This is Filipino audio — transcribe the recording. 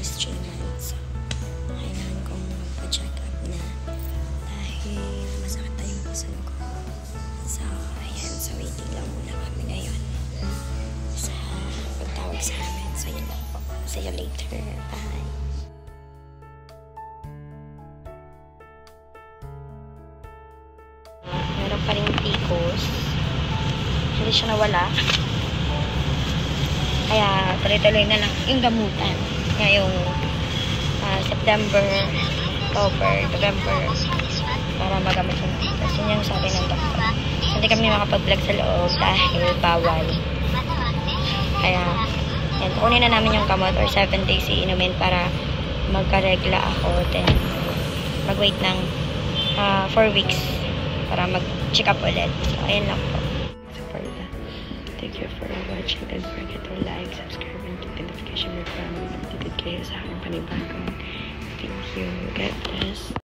is 3 months. Kailangan kong magpa-check up na dahil masakit na yung puso ko. So, ayan. So, waiting lang muna kami ngayon sa pagtawag sa amin. So, yun lang po. See you later. Bye! Meron pa rin tikos. Hindi siya nawala. Kaya tuloy-tuloy na lang yung gamutan. Ngayong September, October, November para magamit yung tikos. Yun yung sabi ng doktor. Hindi kami makapag-vlog sa loob dahil bawal. Kaya yan, kunin na namin yung gamot or 7 days iinumin para magkaregla ako. Then mag-wait ng 4 weeks para mag-check up ulit. So, ayan lang po. Thank you for watching. Don't forget to like, subscribe, and click the notification bell para mag-updated kayo sa aking panibagong video. God bless.